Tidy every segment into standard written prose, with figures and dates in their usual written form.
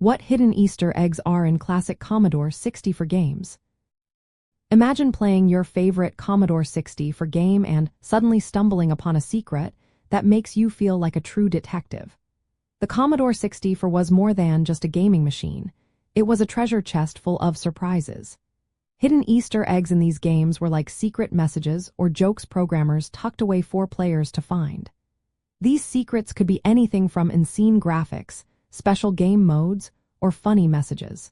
What hidden Easter eggs are in classic Commodore 64 games? Imagine playing your favorite Commodore 64 game and suddenly stumbling upon a secret that makes you feel like a true detective. The Commodore 64 was more than just a gaming machine. It was a treasure chest full of surprises. Hidden Easter eggs in these games were like secret messages or jokes programmers tucked away for players to find. These secrets could be anything from insane graphics, special game modes, or funny messages.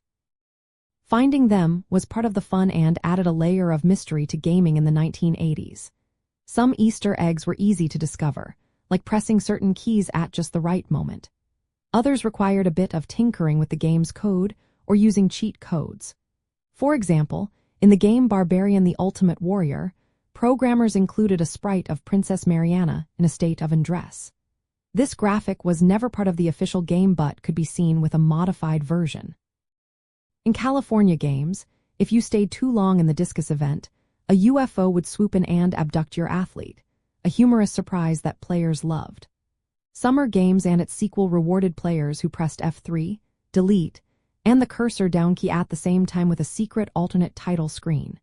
Finding them was part of the fun and added a layer of mystery to gaming in the 1980s. Some Easter eggs were easy to discover, like pressing certain keys at just the right moment. Others required a bit of tinkering with the game's code or using cheat codes. For example, in the game Barbarian the Ultimate Warrior, programmers included a sprite of Princess Mariana in a state of undress. This graphic was never part of the official game but could be seen with a modified version. In California games, if you stayed too long in the discus event, a UFO would swoop in and abduct your athlete, a humorous surprise that players loved. Summer Games and its sequel rewarded players who pressed F3, delete, and the cursor down key at the same time with a secret alternate title screen.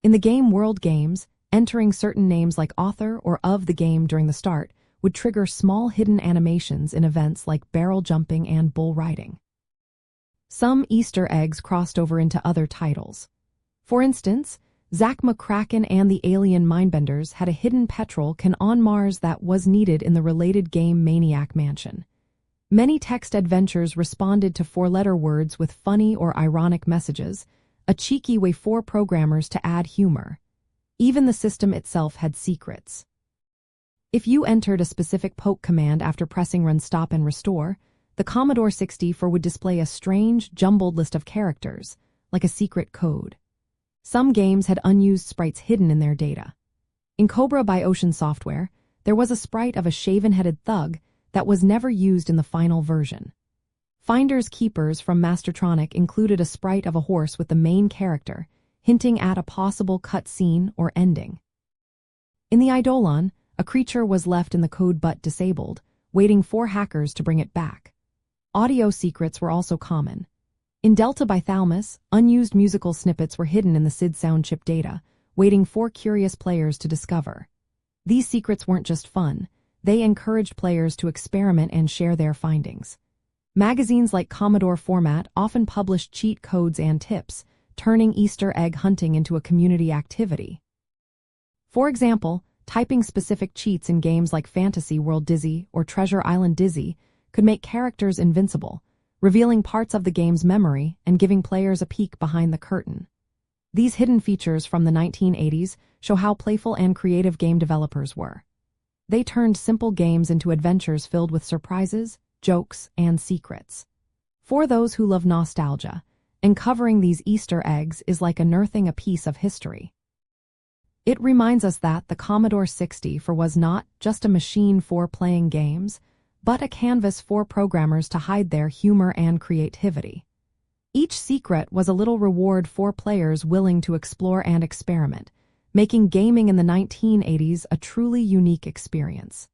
In the game World Games, entering certain names like author or of the game during the start would trigger small hidden animations in events like barrel jumping and bull riding. Some Easter eggs crossed over into other titles. For instance, Zack McCracken and the Alien Mindbenders had a hidden petrol can on Mars that was needed in the related game Maniac Mansion. Many text adventures responded to four-letter words with funny or ironic messages, a cheeky way for programmers to add humor. Even the system itself had secrets. If you entered a specific poke command after pressing Run Stop and Restore, the Commodore 64 would display a strange, jumbled list of characters, like a secret code. Some games had unused sprites hidden in their data. In Cobra by Ocean Software, there was a sprite of a shaven-headed thug that was never used in the final version. Finders Keepers from Mastertronic included a sprite of a horse with the main character, hinting at a possible cutscene or ending. In the Eidolon, a creature was left in the code but disabled, waiting for hackers to bring it back. Audio secrets were also common. In Delta by Thalmus, unused musical snippets were hidden in the SID sound chip data, waiting for curious players to discover. These secrets weren't just fun, they encouraged players to experiment and share their findings. Magazines like Commodore Format often published cheat codes and tips, turning Easter egg hunting into a community activity. For example, typing specific cheats in games like Fantasy World Dizzy or Treasure Island Dizzy could make characters invincible, revealing parts of the game's memory and giving players a peek behind the curtain. These hidden features from the 1980s show how playful and creative game developers were. They turned simple games into adventures filled with surprises, jokes, and secrets. For those who love nostalgia, uncovering these Easter eggs is like unearthing a piece of history. It reminds us that the Commodore 64 was not just a machine for playing games, but a canvas for programmers to hide their humor and creativity. Each secret was a little reward for players willing to explore and experiment, making gaming in the 1980s a truly unique experience.